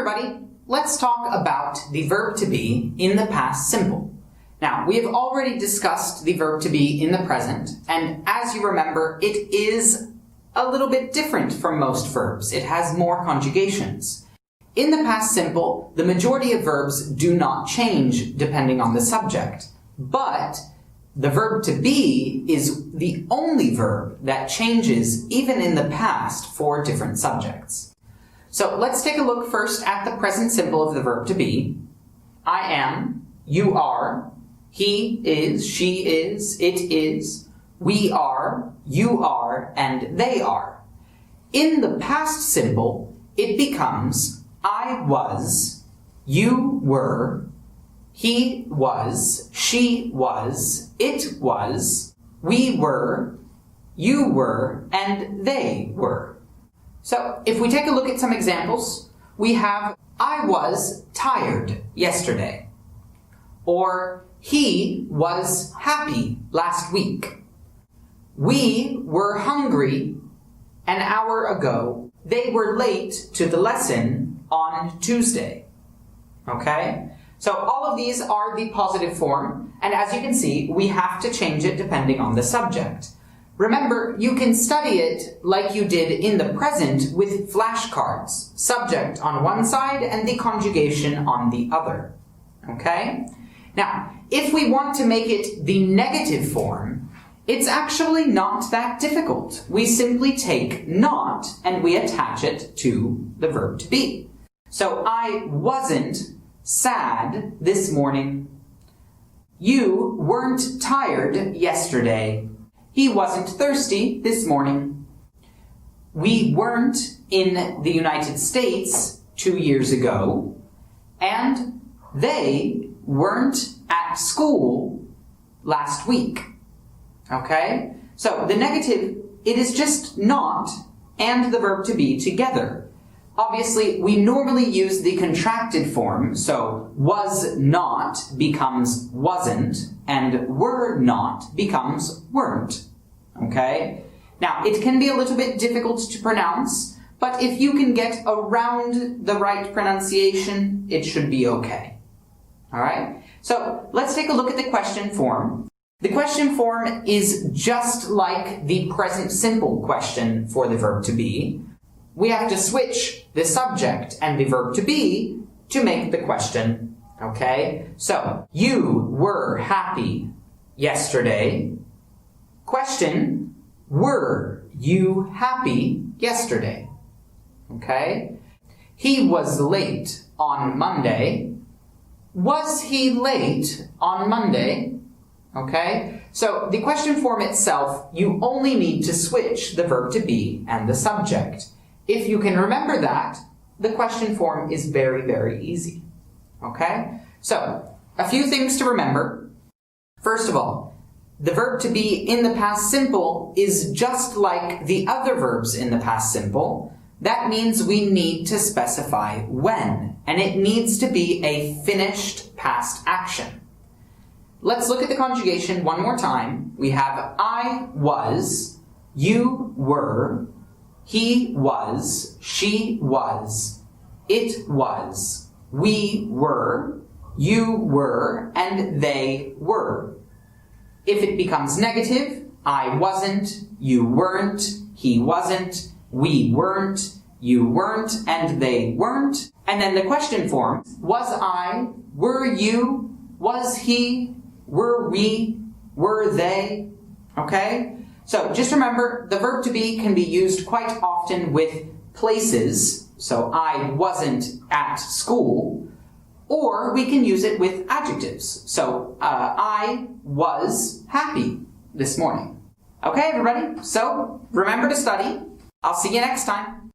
everybody, let's talk about the verb to be in the past simple. Now, we have already discussed the verb to be in the present, and as you remember, it is a little bit different from most verbs. It has more conjugations. In the past simple, the majority of verbs do not change depending on the subject, but the verb to be is the only verb that changes even in the past for different subjects. So let's take a look first at the present simple of the verb to be. I am, you are, he is, she is, it is, we are, you are, and they are. In the past simple, it becomes I was, you were, he was, she was, it was, we were, you were, and they were. So if we take a look at some examples, we have I was tired yesterday, or he was happy last week. We were hungry an hour ago. They were late to the lesson on Tuesday. Okay? So all of these are the positive form, and as you can see, we have to change it depending on the subject. Remember, you can study it like you did in the present with flashcards, subject on one side and the conjugation on the other. Okay? Now, if we want to make it the negative form, it's actually not that difficult. We simply take not and we attach it to the verb to be. So I wasn't sad this morning. You weren't tired yesterday. He wasn't thirsty this morning. We weren't in the United States 2 years ago. And they weren't at school last week. Okay? So the negative, it is just not and the verb to be together. Obviously, we normally use the contracted form, so was not becomes wasn't, and were not becomes weren't. Okay? Now, it can be a little bit difficult to pronounce, but if you can get around the right pronunciation, it should be okay. Alright? So, let's take a look at the question form. The question form is just like the present simple question for the verb to be. We have to switch the subject and the verb to be to make the question. Okay? So, you were happy yesterday. Question, were you happy yesterday? Okay? He was late on Monday. Was he late on Monday? Okay? So, the question form itself, you only need to switch the verb to be and the subject. If you can remember that, the question form is very, very easy. Okay? So, a few things to remember. First of all, the verb to be in the past simple is just like the other verbs in the past simple. That means we need to specify when, and it needs to be a finished past action. Let's look at the conjugation one more time. We have I was, you were, he was, she was, it was, we were, you were, and they were. If it becomes negative, I wasn't, you weren't, he wasn't, we weren't, you weren't, and they weren't. And then the question form, was I, were you, was he, were we, were they? Okay? So just remember, the verb to be can be used quite often with places. So I wasn't at school. Or we can use it with adjectives. So I was happy this morning. Okay, everybody? So remember to study. I'll see you next time.